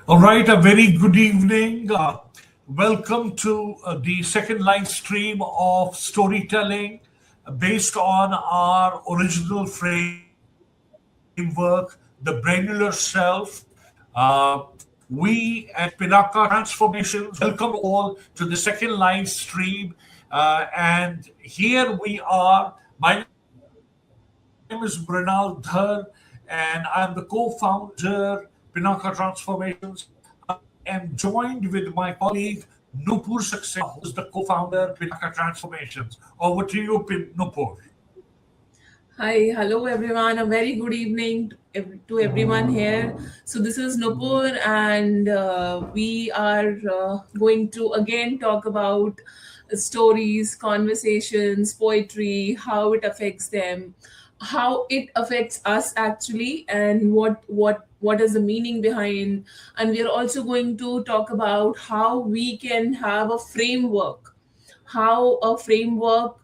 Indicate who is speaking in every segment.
Speaker 1: All right, a very good evening. Welcome to the second live stream of storytelling based on our original framework, the granular self. We at Pinaka Transformations welcome you all to the second live stream. And here we are. My name is Mrinal Dhar, and I'm the co founder, Pinaka Transformations. I am joined with my colleague Nupur Saxena, who is the co-founder Pinaka Transformations. Over to you, Nupur.
Speaker 2: Hi, hello everyone. A very good evening to everyone here. So this is Nupur, and we are going to again talk about stories, conversations, poetry, how it affects them, how it affects us actually, and what is the meaning behind. And we are also going to talk about how we can have a framework, how a framework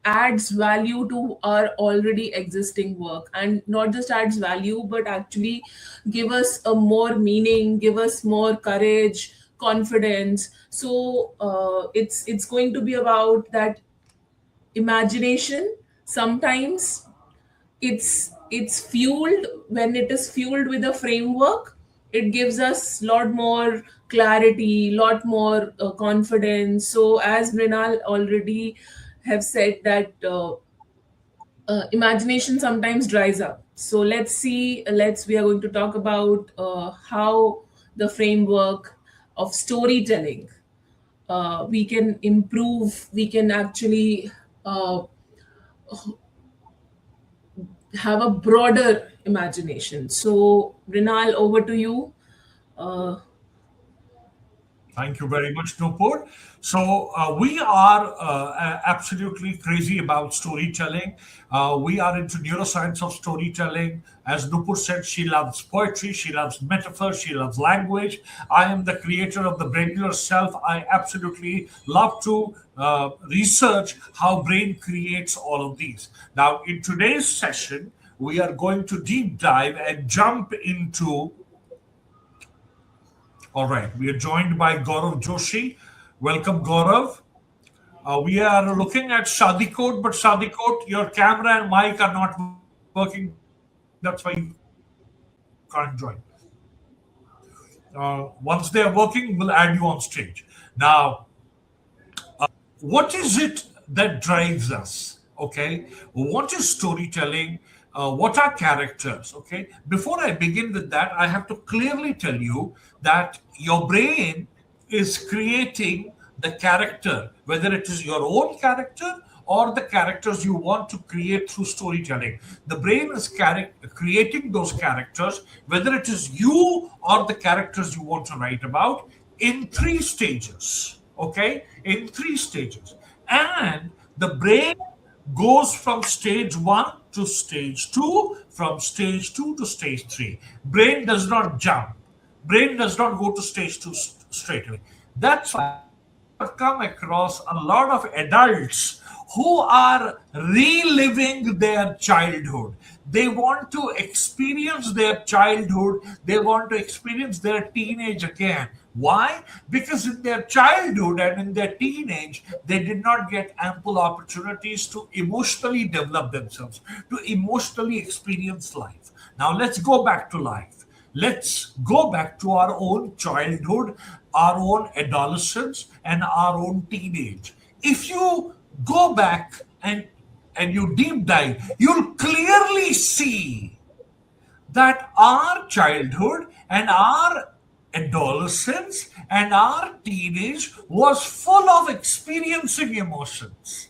Speaker 2: adds value to our already existing work, and not just adds value but actually give us a more meaning, give us more courage, confidence. So it's going to be about that imagination. Sometimes it's fueled. When it is fueled with a framework, it gives us lot more clarity, lot more confidence. So as Mrinal already have said that imagination sometimes dries up. So let's see, let's we are going to talk about how the framework of storytelling we can improve, we can actually uh, have a broader imagination. So Rinal, over to you. uh,
Speaker 1: Thank you very much, Nupur. So we are absolutely crazy about storytelling. We are into neuroscience of storytelling. As Nupur said, she loves poetry, she loves metaphor, she loves language. I am the creator of the brain self. I absolutely love to research how brain creates all of these. Now, in today's session, we are going to deep dive and jump into. All right, we are joined by Gaurav Joshi. Welcome, Gaurav. We are looking at Sadikot, but Sadikot, your camera and mic are not working. That's why you can't join. Once they are working, we'll add you on stage. Now, what is it that drives us? Okay, what is storytelling? What are characters? Okay, before I begin with that, I have to clearly tell you that your brain is creating the character, whether it is your own character or the characters you want to create through storytelling. The brain is creating those characters, whether it is you or the characters you want to write about, in three stages. Okay, in three stages. And the brain goes from stage one to stage two, from stage two to stage three. Brain does not jump. Brain does not go to stage two straight away. That's why I have come across a lot of adults who are reliving their childhood. They want to experience their childhood, they want to experience their teenage again. Why? Because in their childhood and in their teenage, they did not get ample opportunities to emotionally develop themselves, to emotionally experience life. Now, let's go back to life. Let's go back to our own childhood, our own adolescence, and our own teenage. If you go back and you deep dive, you'll clearly see that our childhood and our adolescence and our teenage was full of experiencing emotions.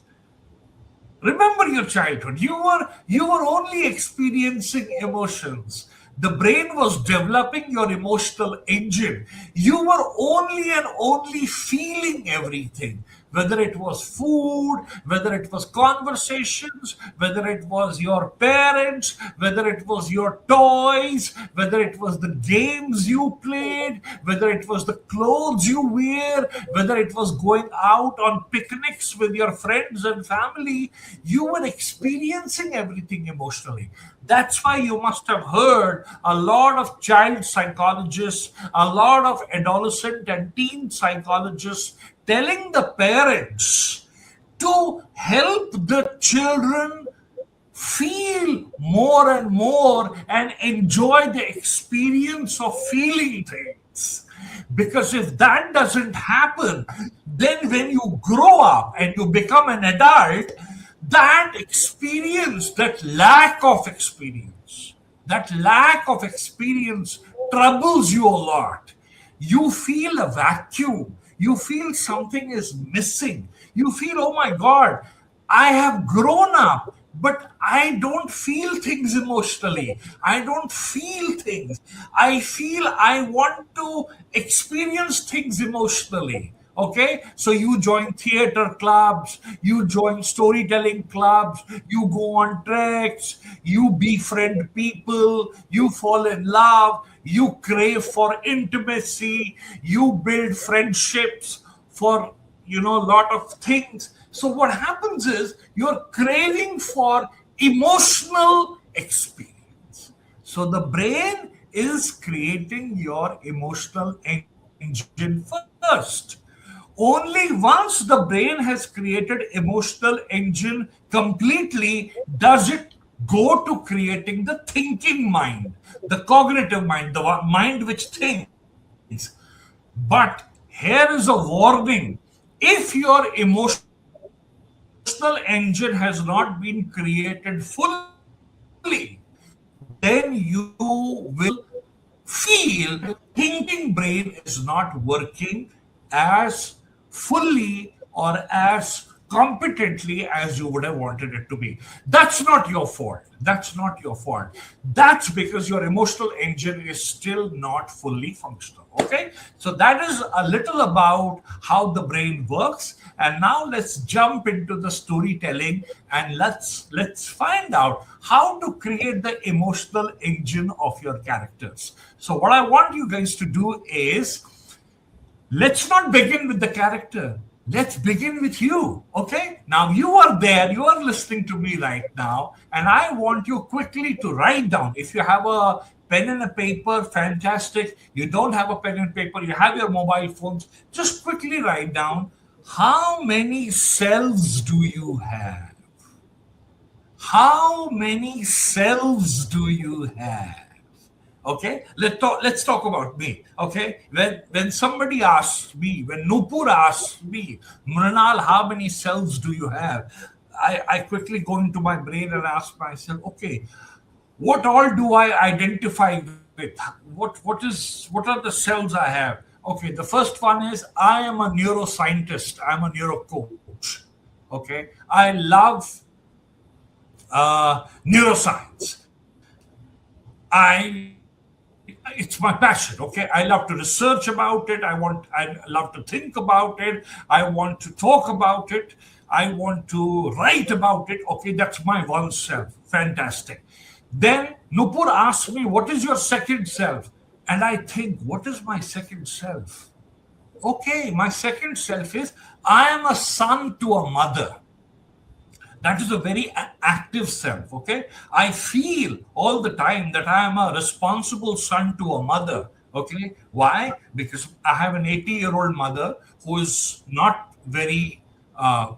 Speaker 1: Remember your childhood. You were only experiencing emotions. The brain was developing your emotional engine. You were only and only feeling everything, whether it was food, whether it was conversations, whether it was your parents, whether it was your toys, whether it was the games you played, whether it was the clothes you wear, whether it was going out on picnics with your friends and family. You were experiencing everything emotionally. That's why you must have heard a lot of child psychologists, a lot of adolescent and teen psychologists telling the parents to help the children feel more and more and enjoy the experience of feeling things. Because if that doesn't happen, then when you grow up and you become an adult, that experience, that lack of experience troubles you a lot. You feel a vacuum. You feel something is missing. You feel, oh my God, I have grown up, but I don't feel things emotionally. I don't feel things. I feel I want to experience things emotionally. Okay, so you join theater clubs, you join storytelling clubs, you go on treks, you befriend people, you fall in love, you crave for intimacy, you build friendships for a lot of things. So what happens is you're craving for emotional experience. So the brain is creating your emotional engine first. Only once the brain has created emotional engine completely does it go to creating the thinking mind, the cognitive mind, the mind which thinks. But here is a warning: if your emotional engine has not been created fully, then you will feel thinking brain is not working as fully or as competently as you would have wanted it to be. That's not your fault. That's because your emotional engine is still not fully functional. Okay, so that is a little about how the brain works. And now let's jump into the storytelling, and let's find out how to create the emotional engine of your characters. So what I want you guys to do is, let's not begin with the character. Let's begin with you. Okay? Now you are there, you are listening to me right now, and I want you quickly to write down. If you have a pen and a paper, fantastic. You don't have a pen and paper, you have your mobile phones, just quickly write down, how many selves do you have? How many selves do you have? Okay, let's talk about me. Okay, when somebody asks me, when Nupur asks me, Mrinal, how many cells do you have? I quickly go into my brain and ask myself, okay, what all do I identify with? What are the cells I have? Okay, the first one is, I am a neuroscientist, I'm a neuro coach. Okay, I love neuroscience. It's my passion. Okay, I love to research about it. I love to think about it. I want to talk about it. I want to write about it. Okay, that's my one self. Fantastic. Then Nupur asks me, what is your second self? And I think, what is my second self? Okay, my second self is, I am a son to a mother. That is a very active self. Okay, I feel all the time that I am a responsible son to a mother. Okay, why? Because I have an 80-year-old mother who is not very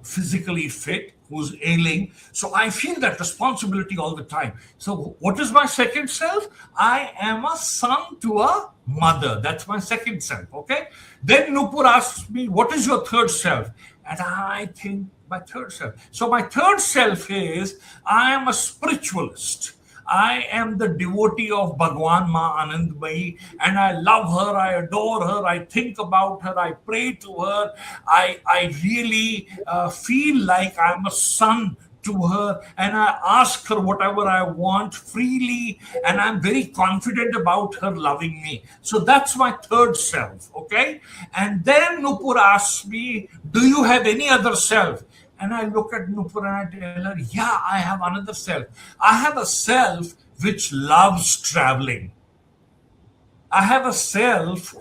Speaker 1: physically fit, who's ailing. So I feel that responsibility all the time. So what is my second self? I am a son to a mother. That's my second self. Okay, then Nupur asks me, what is your third self? And I think, my third self. So my third self is, I am a spiritualist. I am the devotee of Bhagwan Ma Anandmayi, and I love her, I adore her, I think about her, I pray to her. I really feel like I'm a son to her, and I ask her whatever I want freely, and I'm very confident about her loving me. So that's my third self. Okay, and then Nupur asks me, do you have any other self? And I look at Nupur and I tell her, yeah, I have another self. I have a self which loves traveling. I have a self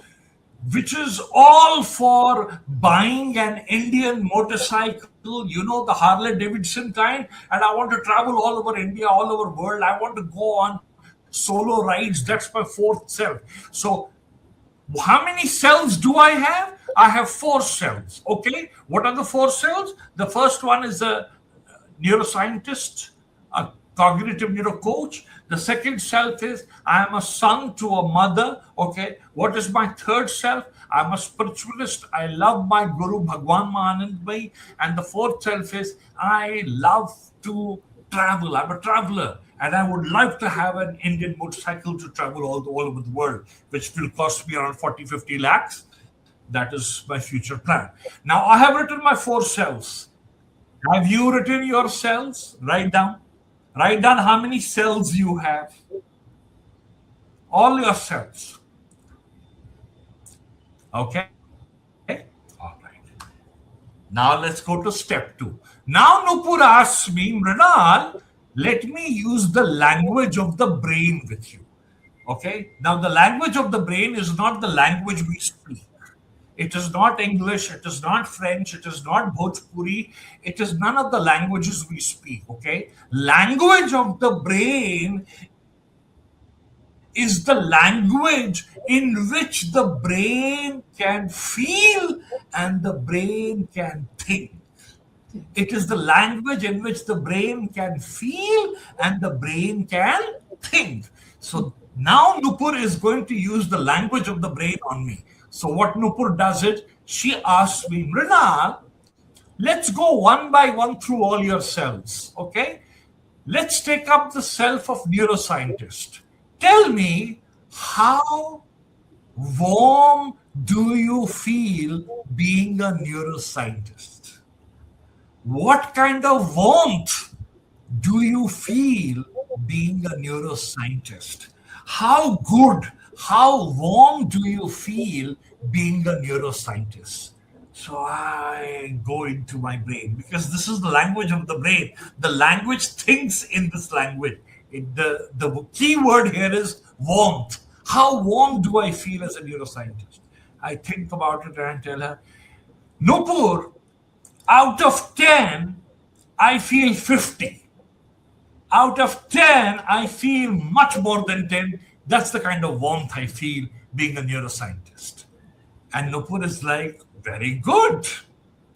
Speaker 1: which is all for buying an Indian motorcycle the Harley Davidson kind, and I want to travel all over India, all over world. I want to go on solo rides. That's my fourth self. So how many cells do I have? I have four cells. Okay. What are the four cells? The first one is a neuroscientist, a cognitive neuro coach. The second self is I am a son to a mother. Okay. What is my third self? I'm a spiritualist. I love my Guru Bhagwan Mahanand Bhai. And the fourth self is I love to travel. I'm a traveler. And I would like to have an Indian motorcycle to travel all over the world, which will cost me around 40, 50 lakhs. That is my future plan. Now, I have written my four cells. Have you written your cells? Write down. Write down how many cells you have. All your cells. Okay? All right. Now let's go to step two. Now Nupur asks me, Mrinal, let me use the language of the brain with you. Okay? Now the language of the brain is not the language we speak. It is not English, it is not French, it is not Bhojpuri, it is none of the languages we speak. Okay? Language of the brain is the language in which the brain can feel and the brain can think. It is the language in which the brain can feel and the brain can think. So now Nupur is going to use the language of the brain on me. So what Nupur does is she asks me, Mrinal, let's go one by one through all your cells. Okay? Let's take up the self of neuroscientist. Tell me, how warm do you feel being a neuroscientist? What kind of warmth do you feel being a neuroscientist? How good, how warm do you feel being a neuroscientist? So I go into my brain because this is the language of the brain. The language thinks in this language. The key word here is warmth. How warm do I feel as a neuroscientist? I think about it and I tell her, Nupur, out of 10, I feel 50. Out of 10, I feel much more than 10. That's the kind of warmth I feel being a neuroscientist. And Nupur is like, very good.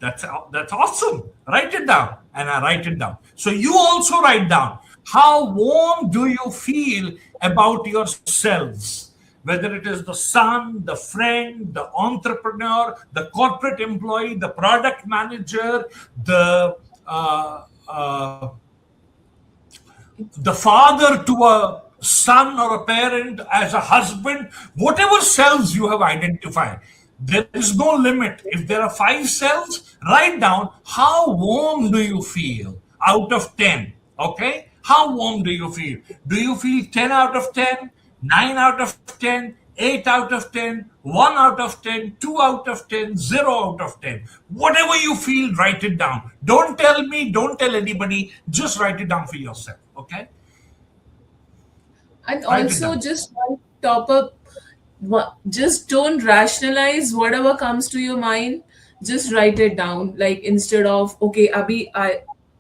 Speaker 1: That's awesome. Write it down. And I write it down. So you also write down. How warm do you feel about yourselves? Whether it is the son, the friend, the entrepreneur, the corporate employee, the product manager, uh, uh, the father to a son or a parent, as a husband, whatever cells you have identified, there is no limit. If there are 5 cells, write down how warm do you feel out of 10. Okay? How warm do you feel? Do you feel 10 out of 10, 9 out of 10, 8 out of 10, 1 out of 10, 2 out of 10, 0 out of 10? Whatever you feel, write it down. Don't tell me, don't tell anybody, just write it down for yourself. Okay?
Speaker 2: And
Speaker 1: Write it
Speaker 2: also,
Speaker 1: down.
Speaker 2: just one top up, just don't rationalize whatever comes to your mind. Just write it down. Like instead of, okay, abhi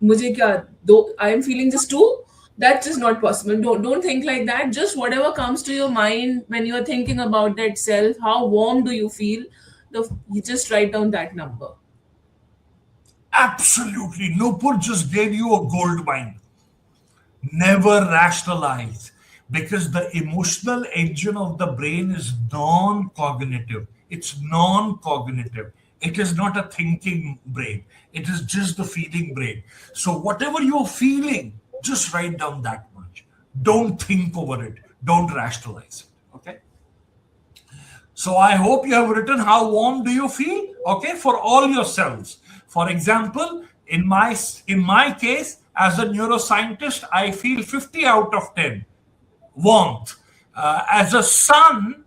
Speaker 2: mujhe kya do, I am feeling just two. That's just not possible. Don't think like that. Just whatever comes to your mind when you are thinking about that self. How warm do you feel? You just write down that number.
Speaker 1: Absolutely. Nupur just gave you a gold mine. Never rationalize, because the emotional engine of the brain is non-cognitive. It's non-cognitive. It is not a thinking brain. It is just the feeling brain. So whatever you're feeling, just write down that much. Don't think over it. Don't rationalize it. Okay. So I hope you have written how warm do you feel, okay, for all your cells. For example, in my case, as a neuroscientist, I feel 50 out of 10 warmth. As a son,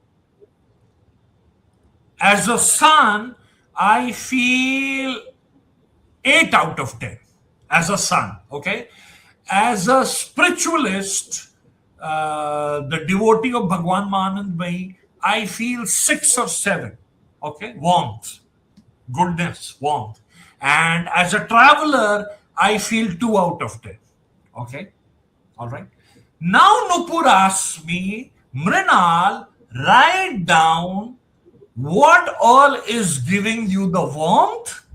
Speaker 1: I feel 8 out of 10 as a son. Okay, as a spiritualist, the devotee of Bhagwan Mahanand Bhai, I feel 6 or 7. Okay, warmth, goodness, warmth. And as a traveler, I feel 2 out of 10. Okay, all right. Now Nupur asks me, Mrinal, write down what all is giving you the warmth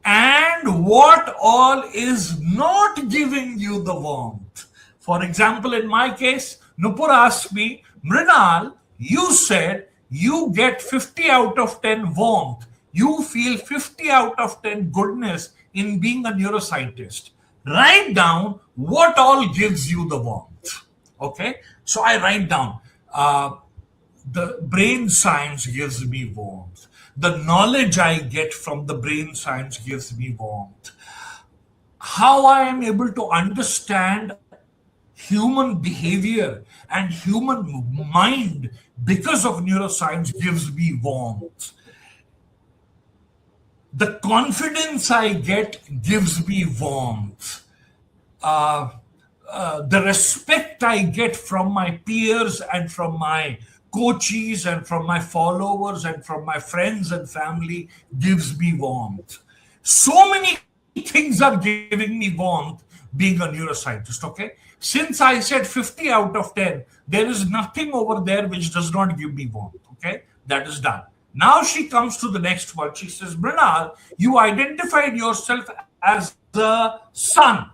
Speaker 1: and what all is not giving you the warmth. For example, in my case, Nupur asked me, Mrinal, you said you get 50 out of 10 warmth. You feel 50 out of 10 goodness in being a neuroscientist. Write down what all gives you the warmth. Okay, so I write down. The brain science gives me warmth. The knowledge I get from the brain science gives me warmth. How I am able to understand human behavior and human mind because of neuroscience gives me warmth. The confidence I get gives me warmth. uh, the respect I get from my peers and from my coaches and from my followers and from my friends and family gives me warmth. So many things are giving me warmth being a neuroscientist. Okay, since I said 50 out of 10, there is nothing over there which does not give me warmth. Okay, that is done. Now she comes to the next one. She says, Brinal, you identified yourself as a son.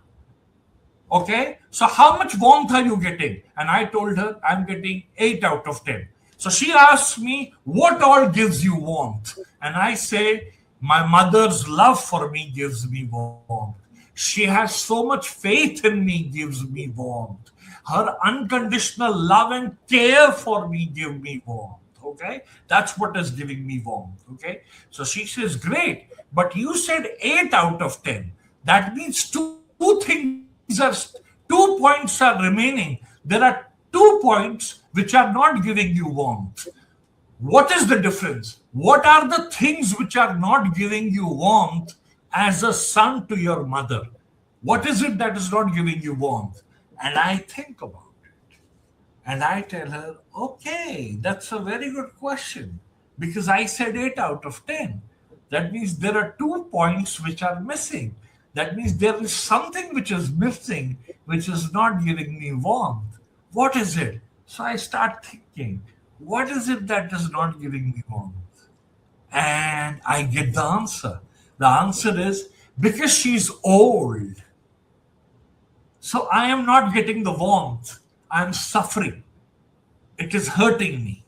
Speaker 1: Okay, so how much warmth are you getting? And I told her I'm getting 8 out of 10. So she asks me, what all gives you warmth? And I say, my mother's love for me gives me warmth. She has so much faith in me, gives me warmth. Her unconditional love and care for me give me warmth. Okay, that's what is giving me warmth. Okay, so she says, great, but you said 8 out of 10. That means two points are remaining. There are 2 points which are not giving you warmth. What is the difference? What are the things which are not giving you warmth as a son to your mother? What is it that is not giving you warmth? And I think about it. And I tell her, okay, that's a very good question because I said 8 out of 10. That means there are 2 points which are missing. That means there is something which is missing, which is not giving me warmth. What is it? So I start thinking, what is it that is not giving me warmth? And I get the answer. The answer is because she's old. So I am not getting the warmth. I am suffering. It is hurting me.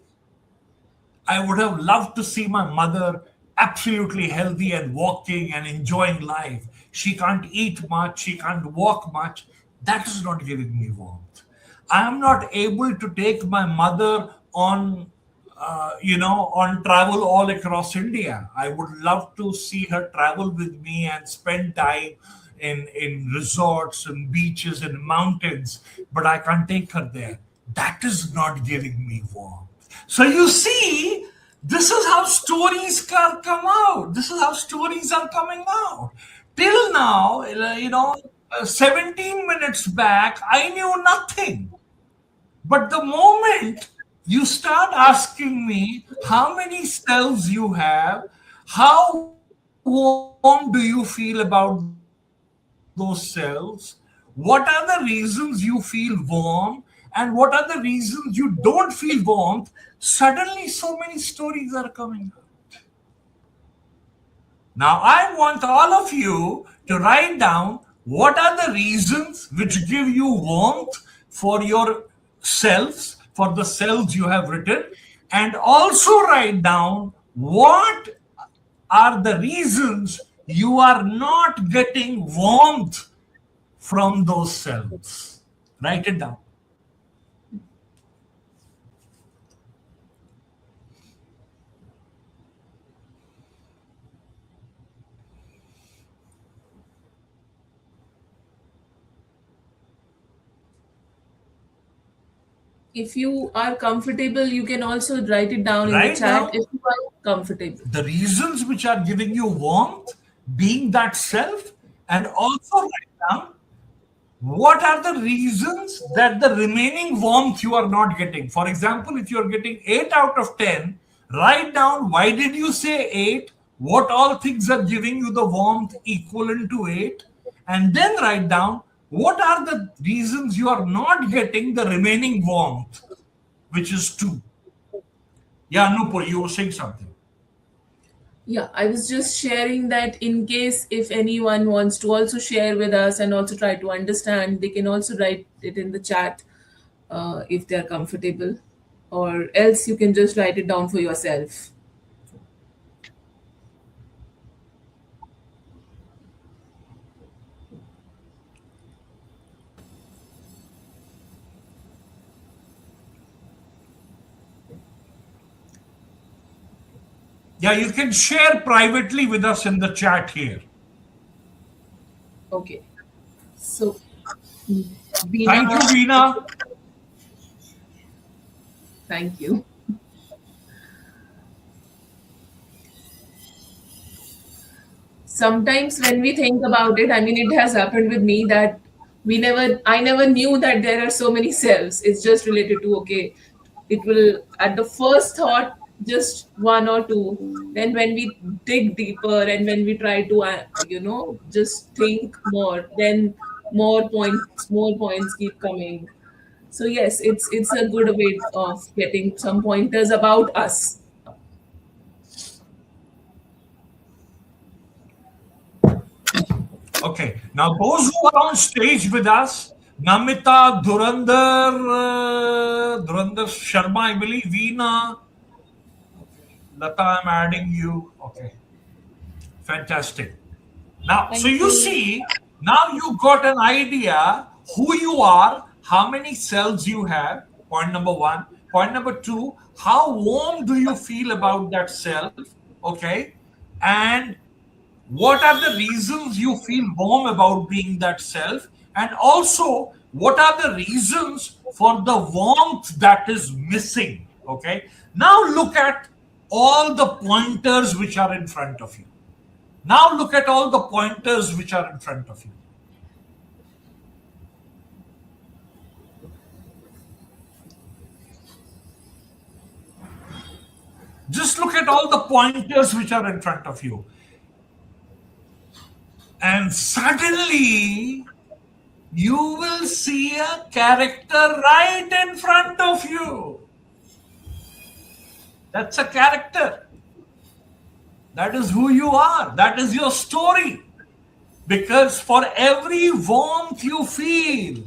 Speaker 1: I would have loved to see my mother absolutely healthy and walking and enjoying life. She can't eat much, she can't walk much. That is not giving me warmth. I am not able to take my mother on, on travel all across India. I would love to see her travel with me and spend time in resorts and beaches and mountains, but I can't take her there. That is not giving me warmth. So you see, this is how stories can come out. This is how stories are coming out. Till now, 17 minutes back, I knew nothing. But the moment you start asking me how many cells you have, how warm do you feel about those cells, what are the reasons you feel warm, and what are the reasons you don't feel warmth, suddenly so many stories are coming out. Now, I want all of you to write down what are the reasons which give you warmth for your cells, for the cells you have written, and also write down what are the reasons you are not getting warmth from those cells. Write it down.
Speaker 2: If you are comfortable, you can also write it down in the
Speaker 1: Write
Speaker 2: chat
Speaker 1: down
Speaker 2: if you are comfortable.
Speaker 1: the reasons which are giving you warmth, being that self, and also write down what are the reasons that the remaining warmth you are not getting. For example, if you are getting 8 out of 10, write down why did you say 8, what all things are giving you the warmth equivalent to 8, and then write down what are the reasons you are not getting the remaining warmth, which is 2. Yeah, Nupur, you were saying something.
Speaker 2: Yeah, I was just sharing that in case if anyone wants to also share with us and also try to understand, they can also write it in the chat if they're comfortable, or else you can just write it down for yourself.
Speaker 1: Yeah, you can share privately with us in the chat here.
Speaker 2: Okay. So,
Speaker 1: Thank
Speaker 2: Veena,
Speaker 1: you, Veena.
Speaker 2: thank you. Sometimes when we think about it, I mean, it has happened with me that I never knew that there are so many cells. It's just related to, okay, it will, at the first thought, just one or two. Then when we dig deeper and when we try to, just think more, then more points keep coming. So yes, it's a good way of getting some pointers about us.
Speaker 1: Okay, now those who are on stage with us, Namita, Dhurandhar Sharma, I believe, Veena, okay, Lata, I'm adding you. Okay, fantastic. Now, so
Speaker 2: Thank
Speaker 1: you
Speaker 2: you.
Speaker 1: see, now you got an idea who you are, how many cells you have. Point number one. Point number two, how warm do you feel about that self? Okay. And what are the reasons you feel warm about being that self? And also, what are the reasons for the warmth that is missing? Okay. Now look at all the pointers which are in front of you. Now look at all the pointers which are in front of you. Just look at all the pointers which are in front of you. And suddenly you will see a character right in front of you. That's a character. That is who you are. That is your story. Because for every warmth you feel,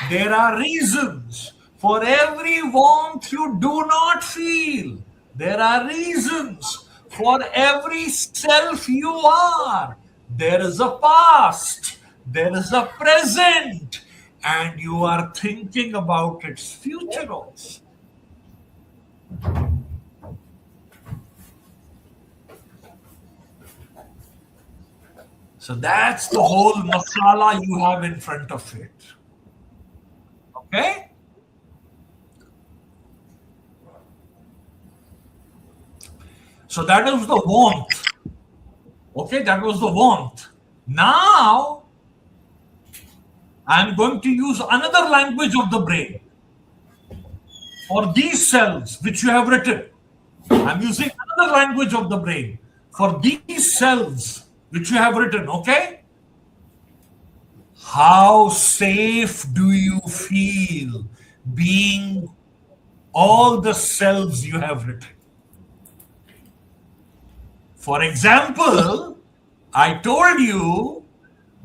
Speaker 1: there are reasons. For every warmth you do not feel, there are reasons. For every self you are, there is a past, there is a present, and you are thinking about its future also. So that's the whole masala you have in front of it. Okay? So that is the warmth. Okay, that was the warmth. Now I'm going to use another language of the brain for these cells which you have written. I'm using another language of the brain for these cells which you have written. Okay? How safe do you feel being all the cells you have written? For example, I told you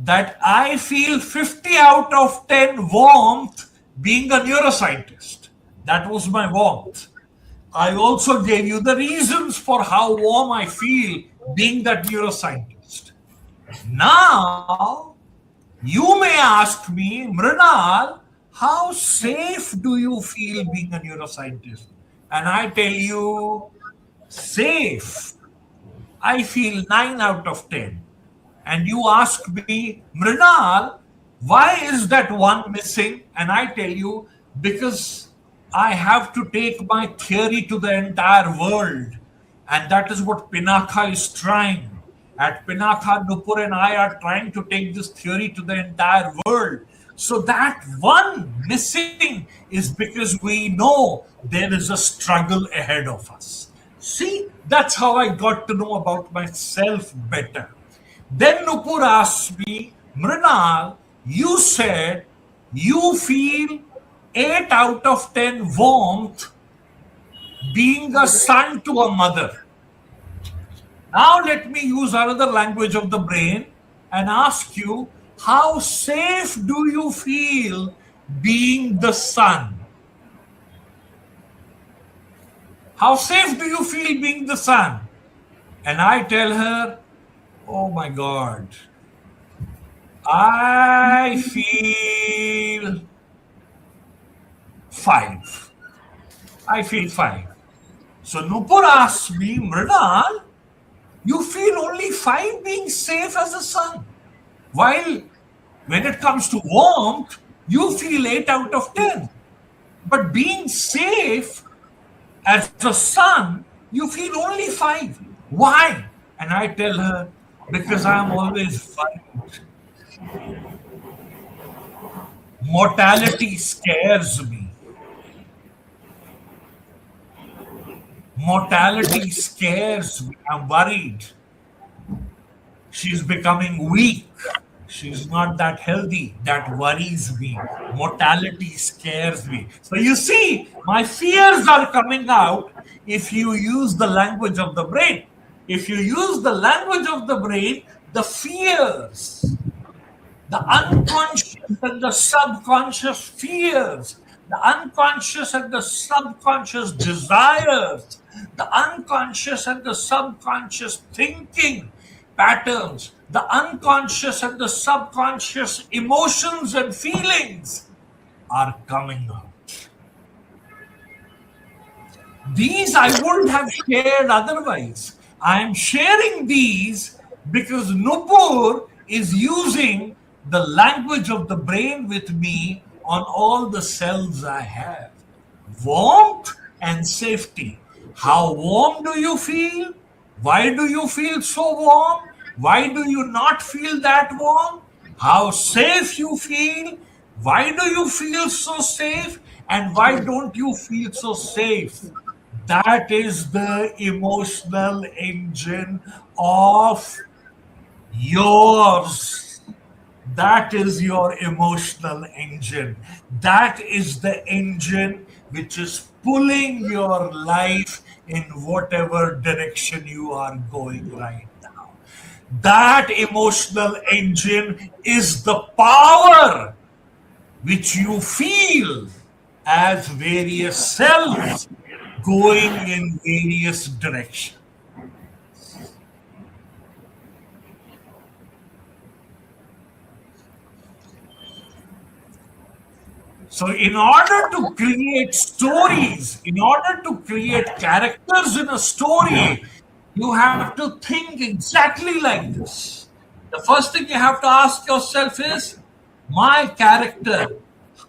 Speaker 1: that I feel 50 out of 10 warmth being a neuroscientist. That was my warmth. I also gave you the reasons for how warm I feel being that neuroscientist. Now, you may ask me, Mrinal, how safe do you feel being a neuroscientist? And I tell you, safe. I feel 9 out of 10. And you ask me, Mrinal, why is that one missing? And I tell you, because I have to take my theory to the entire world. And that is what Pinaka is trying. At Pinaka, Nupur and I are trying to take this theory to the entire world. So that one missing is because we know there is a struggle ahead of us. See, that's how I got to know about myself better. Then Nupur asked me, Mrinal, you said you feel 8 out of 10 warmth being a son to a mother. Now let me use another language of the brain and ask you, how safe do you feel being the son? How safe do you feel being the son? And I tell her, oh my God, I feel 5. I feel 5. So Nupur asks me, Mrinal, you feel only 5 being safe as a son. While when it comes to warmth, you feel 8 out of 10. But being safe as a son, you feel only 5. Why? And I tell her, because I'm always worried. Mortality scares me. Mortality scares me. I'm worried. She's becoming weak. She's not that healthy. That worries me. Mortality scares me. So you see, my fears are coming out if you use the language of the brain. If you use the language of the brain, the fears, the unconscious and the subconscious fears, the unconscious and the subconscious desires, the unconscious and the subconscious thinking patterns, the unconscious and the subconscious emotions and feelings are coming out. These I wouldn't have shared otherwise. I'm sharing these because Nupur is using the language of the brain with me on all the cells I have. Warmth and safety. How warm do you feel? Why do you feel so warm? Why do you not feel that warm? How safe you feel? Why do you feel so safe? And why don't you feel so safe? That is the emotional engine of yours. That is your emotional engine. That is the engine which is pulling your life in whatever direction you are going right now. That emotional engine is the power which you feel as various cells going in various directions. So, in order to create stories, in order to create characters in a story, you have to think exactly like this. The first thing you have to ask yourself is, my character,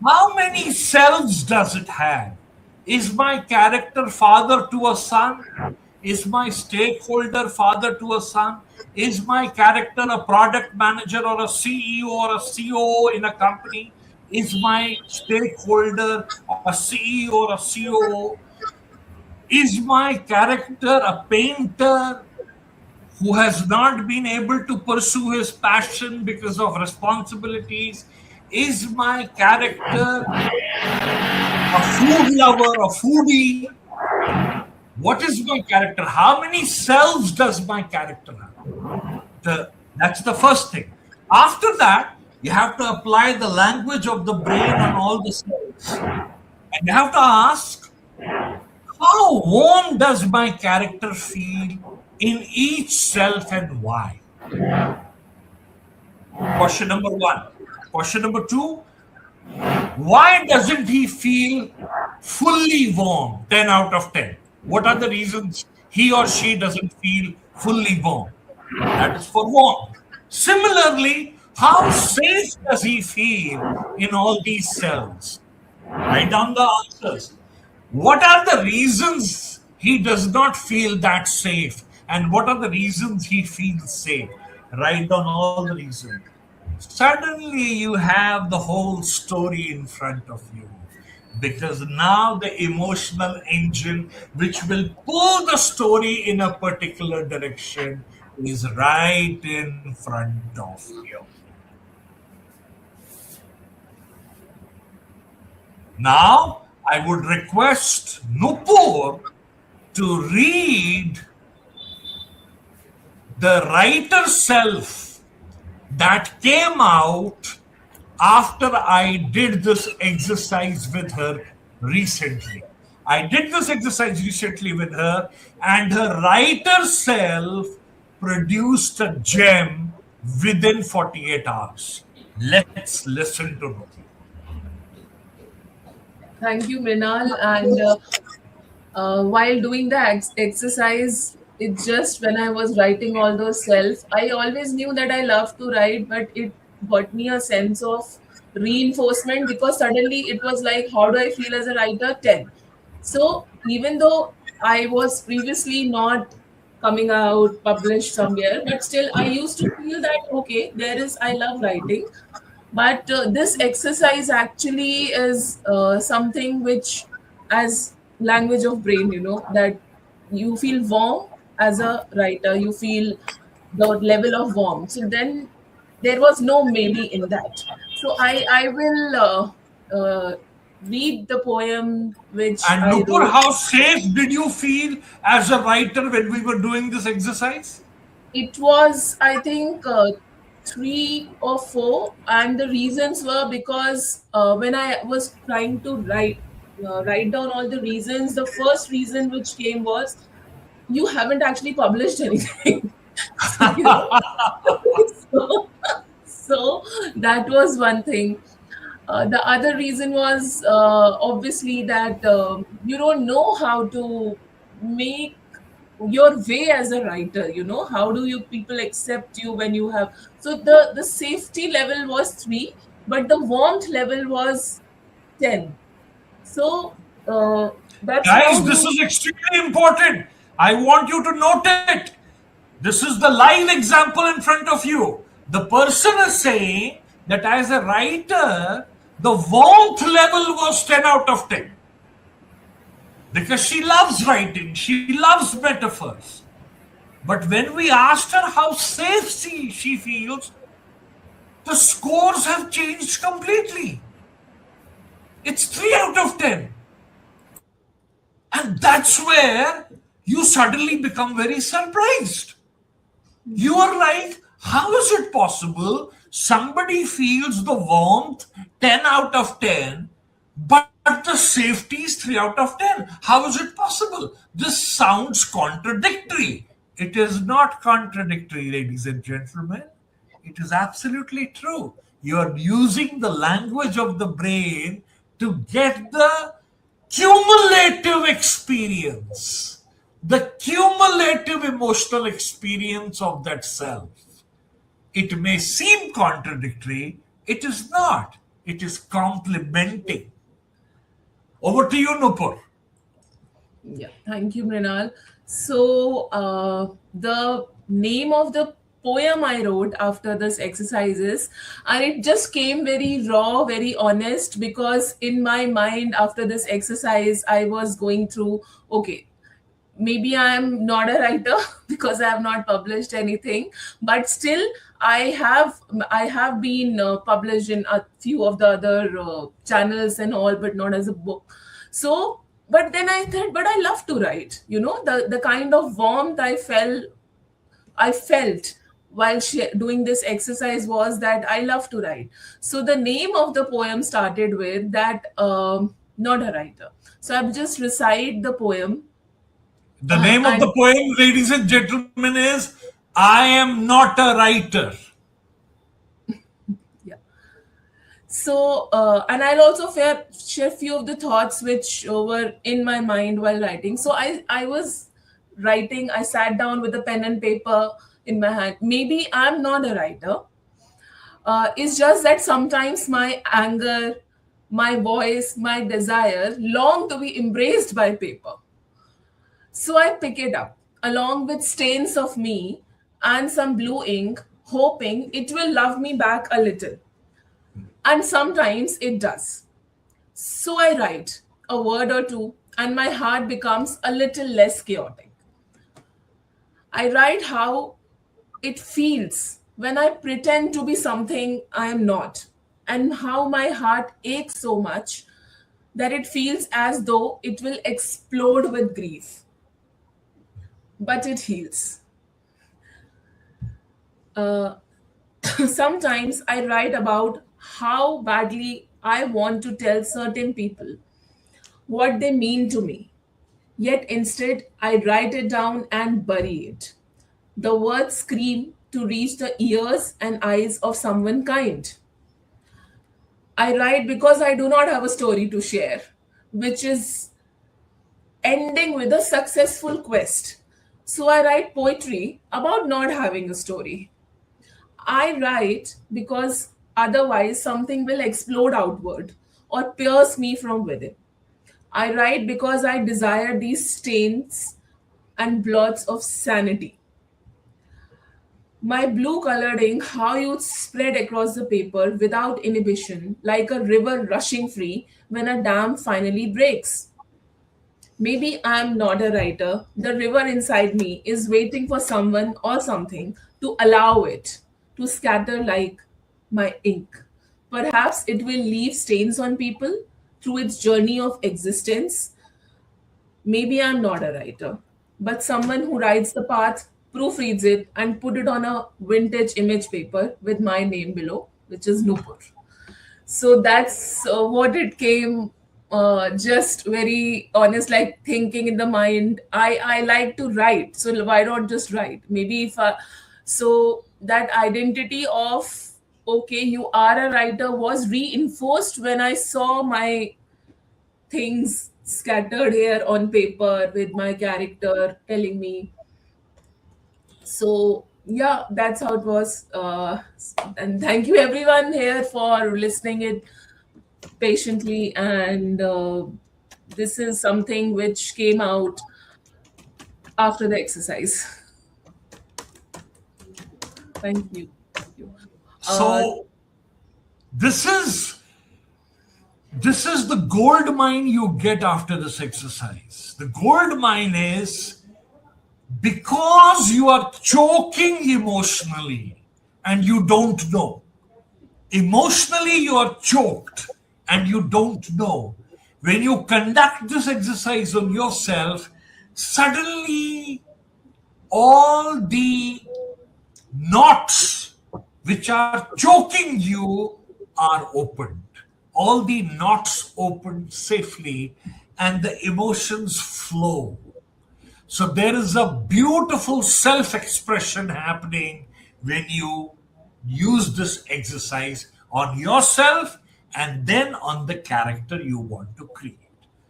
Speaker 1: how many selves does it have? Is my character father to a son? Is my stakeholder father to a son? Is my character a product manager or a CEO or a COO in a company? Is my stakeholder a CEO or a COO? Is my character a painter who has not been able to pursue his passion because of responsibilities? Is my character a food lover, a foodie? What is my character? How many selves does my character have? That's the first thing. After that, you have to apply the language of the brain on all the cells. And you have to ask, how warm does my character feel in each self and why? Question number one. Question number two, why doesn't he feel fully warm? 10 out of 10. What are the reasons he or she doesn't feel fully warm? That is for warmth. Similarly, how safe does he feel in all these cells? Write down the answers. What are the reasons he does not feel that safe? And what are the reasons he feels safe? Write down all the reasons. Suddenly, you have the whole story in front of you. because now the emotional engine which will pull the story in a particular direction is right in front of you. Now, I would request Nupur to read the writer self that came out after I did this exercise with her recently. I did this exercise recently with her, and her writer self produced a gem within 48 hours. Let's listen to Nupur.
Speaker 2: Thank you, Mrinal. And while doing the exercise, it just when I was writing all those self, I always knew that I love to write, but it got me a sense of reinforcement because suddenly it was like, how do I feel as a writer? 10. So even though I was previously not coming out published somewhere, but still I used to feel that okay, there is, I love writing, but this exercise actually is something which, as language of brain, that you feel warm as a writer, you feel the level of warmth. So then there was no maybe in that. So I will read the poem which
Speaker 1: And
Speaker 2: I
Speaker 1: Nupur,
Speaker 2: wrote.
Speaker 1: how safe did you feel as a writer when we were doing this exercise?
Speaker 2: It was, I think, three or four, and the reasons were because when I was trying to write down all the reasons, the first reason which came was you haven't actually published anything. So so, so that was one thing. The other reason was obviously that you don't know how to make your way as a writer. How do you people accept you when you have, so the safety level was 3, but the warmth level was 10. So that's how
Speaker 1: Guys, this
Speaker 2: you.
Speaker 1: is extremely important. I want you to note it. This is the live example in front of you. The person is saying that as a writer, the warmth level was 10 out of 10 because she loves writing, she loves metaphors. But when we asked her how safe she feels, the scores have changed completely. It's 3 out of 10. And that's where you suddenly become very surprised. You are like, how is it possible somebody feels the warmth 10 out of 10, but the safety is 3 out of 10? How is it possible? This sounds contradictory. It is not contradictory, ladies and gentlemen. It is absolutely true. You are using the language of the brain to get the cumulative experience, the cumulative emotional experience of that self. It may seem contradictory, it is not. It is complementing. Over to you, Nupur.
Speaker 2: Yeah, thank you, Mrinal. So, the name of the poem I wrote after this exercises, and it just came very raw, very honest, because in my mind, after this exercise, I was going through, okay, maybe I am not a writer because I have not published anything, but still I have been published in a few of the other channels and all, but not as a book. So, but then I thought, but I love to write. The kind of warmth I felt while doing this exercise was that I love to write. So the name of the poem started with that, not a writer. So I've just recite the poem.
Speaker 1: The name of
Speaker 2: And
Speaker 1: the poem, ladies and gentlemen, is I Am Not a Writer.
Speaker 2: yeah, so and I'll also share few of the thoughts which were in my mind while writing. So I was writing. I sat down with a pen and paper in my hand. Maybe I'm not a writer. It's just that sometimes my anger, my voice, my desire long to be embraced by paper. So I pick it up along with stains of me and some blue ink, hoping it will love me back a little. And sometimes it does. So I write a word or two, and my heart becomes a little less chaotic. I write how it feels when I pretend to be something I am not, and how my heart aches so much that it feels as though it will explode with grief. But it heals. Uh, Sometimes I write about how badly I want to tell certain people what they mean to me. Yet instead, I write it down and bury it. The words scream to reach the ears and eyes of someone kind. I write because I do not have a story to share, which is ending with a successful quest. So I write poetry about not having a story. I write because otherwise something will explode outward or pierce me from within. I write because I desire these stains and blots of sanity. My blue colored ink, how you spread across the paper without inhibition, like a river rushing free when a dam finally breaks. Maybe I'm not a writer. The river inside me is waiting for someone or something to allow it to scatter like my ink. Perhaps it will leave stains on people through its journey of existence. Maybe I'm not a writer, but someone who writes the path, proofreads it, and put it on a vintage image paper with my name below, which is Nupur. So that's what it came. Just very honest, like thinking in the mind. I like to write, so why not just write? Maybe if I, so that identity of okay, you are a writer was reinforced when I saw my things scattered here on paper with my character telling me. So yeah, that's how it was. And thank you everyone here for listening it patiently. And this is something which came out after the exercise. Thank you. Thank you. Uh,
Speaker 1: So this is this is the gold mine you get after this exercise. The gold mine is because you are choking emotionally and you don't know. Emotionally, you are choked and you don't know. When you conduct this exercise on yourself, suddenly all the knots which are choking you are opened. All the knots opened safely and the emotions flow. So there is a beautiful self expression happening when you use this exercise on yourself and then on the character you want to create.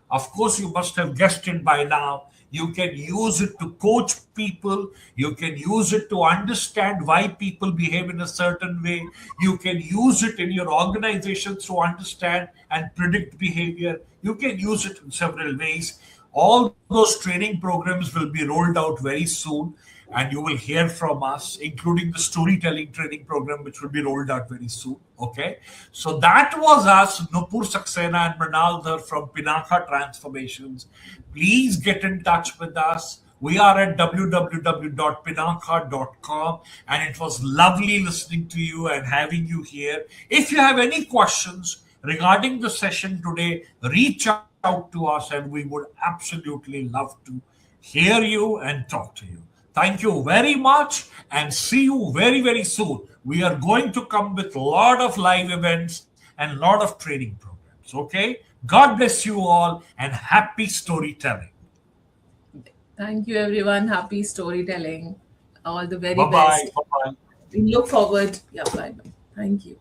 Speaker 1: Of course, you must have guessed it by now. You can use it to coach people. You can use it to understand why people behave in a certain way. You can use it in your organizations to understand and predict behavior. You can use it in several ways. All those training programs will be rolled out very soon, and you will hear from us, including the storytelling training program, which will be rolled out very soon. Okay. So that was us, Nupur Saxena and Mrinal from Pinaka Transformations. Please get in touch with us. We are at www.pinaka.com, and it was lovely listening to you and having you here. If you have any questions regarding the session today, reach out to us and we would absolutely love to hear you and talk to you. Thank you very much and see you very, very soon. We are going to come with a lot of live events and a lot of training programs. Okay? God bless you all and happy storytelling.
Speaker 2: Thank you, everyone. Happy storytelling. All the very
Speaker 1: Bye bye.
Speaker 2: best.
Speaker 1: Bye bye.
Speaker 2: We look forward. Yeah, bye. Thank you.